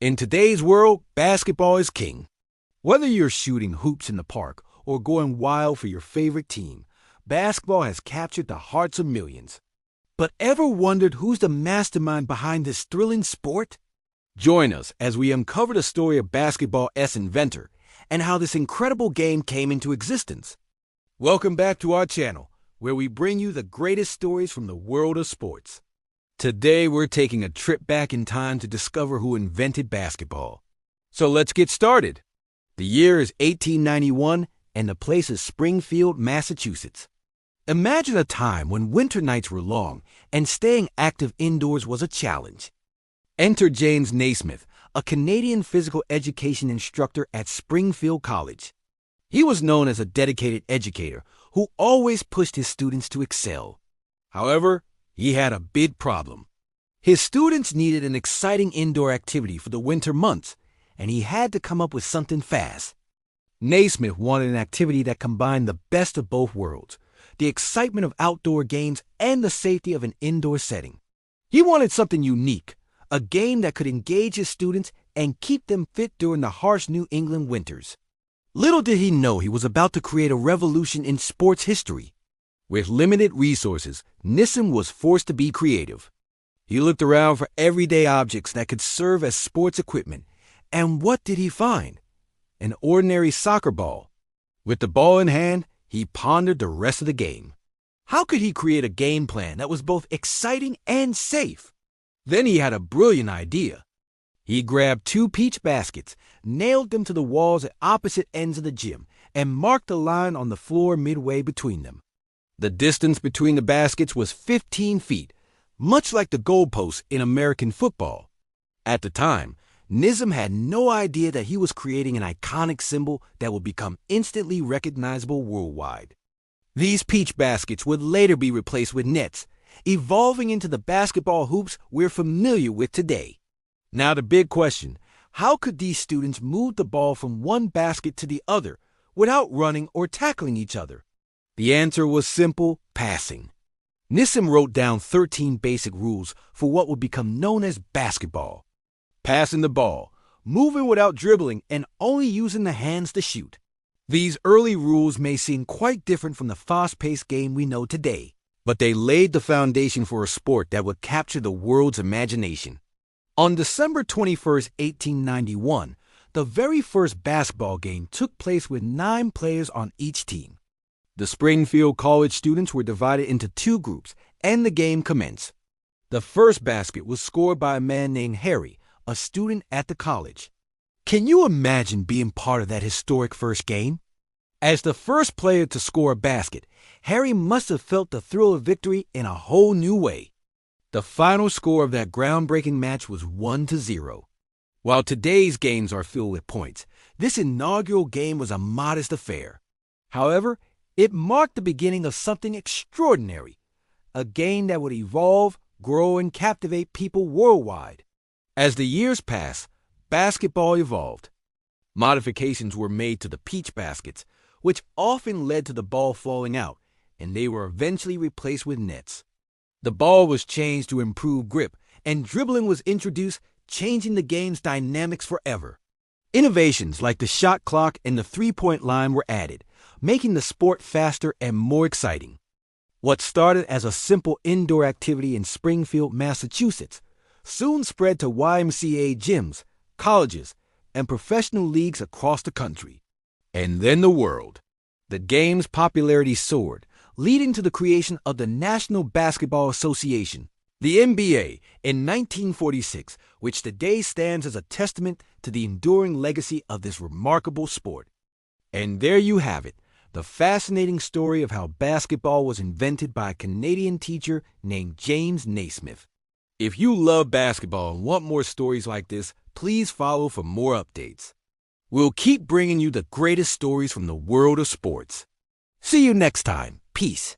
In today's world, basketball is king. Whether you're shooting hoops in the park or going wild for your favorite team, basketball has captured the hearts of millions. But ever wondered who's the mastermind behind this thrilling sport? Join us as we uncover the story of basketball's inventor and how this incredible game came into existence. Welcome back to our channel, where we bring you the greatest stories from the world of sports. Today, we're taking a trip back in time to discover who invented basketball. So let's get started. The year is 1891, and the place is Springfield, Massachusetts. Imagine a time when winter nights were long and staying active indoors was a challenge. Enter James Naismith, a Canadian physical education instructor at Springfield College. He was known as a dedicated educator who always pushed his students to excel. However, he had a big problem. His students needed an exciting indoor activity for the winter months, and he had to come up with something fast. Naismith wanted an activity that combined the best of both worlds, the excitement of outdoor games and the safety of an indoor setting. He wanted something unique, a game that could engage his students and keep them fit during the harsh New England winters. Little did he know he was about to create a revolution in sports history. With limited resources, Naismith was forced to be creative. He looked around for everyday objects that could serve as sports equipment, and what did he find? An ordinary soccer ball. With the ball in hand, he pondered the rest of the game. How could he create a game plan that was both exciting and safe? Then he had a brilliant idea. He grabbed 2 peach baskets, nailed them to the walls at opposite ends of the gym, and marked a line on the floor midway between them. The distance between the baskets was 15 feet, much like the goalposts in American football. At the time, Naismith had no idea that he was creating an iconic symbol that would become instantly recognizable worldwide. These peach baskets would later be replaced with nets, evolving into the basketball hoops we're familiar with today. Now the big question, how could these students move the ball from one basket to the other without running or tackling each other? The answer was simple: passing. Naismith wrote down 13 basic rules for what would become known as basketball. Passing the ball, moving without dribbling, and only using the hands to shoot. These early rules may seem quite different from the fast-paced game we know today, but they laid the foundation for a sport that would capture the world's imagination. On December 21, 1891, the very first basketball game took place with 9 players on each team. The Springfield College students were divided into 2 groups, and the game commenced. The first basket was scored by a man named Harry, a student at the college. Can you imagine being part of that historic first game? As the first player to score a basket, Harry must have felt the thrill of victory in a whole new way. The final score of that groundbreaking match was 1-0. While today's games are filled with points, this inaugural game was a modest affair. However, it marked the beginning of something extraordinary, a game that would evolve, grow, and captivate people worldwide. As the years passed, basketball evolved. Modifications were made to the peach baskets, which often led to the ball falling out, and they were eventually replaced with nets. The ball was changed to improve grip, and dribbling was introduced, changing the game's dynamics forever. Innovations like the shot clock and the three-point line were added, making the sport faster and more exciting. What started as a simple indoor activity in Springfield, Massachusetts, soon spread to YMCA gyms, colleges, and professional leagues across the country. And then the world. The game's popularity soared, leading to the creation of the National Basketball Association, the NBA, in 1946, which today stands as a testament to the enduring legacy of this remarkable sport. And there you have it, the fascinating story of how basketball was invented by a Canadian teacher named James Naismith. If you love basketball and want more stories like this, please follow for more updates. We'll keep bringing you the greatest stories from the world of sports. See you next time. Peace.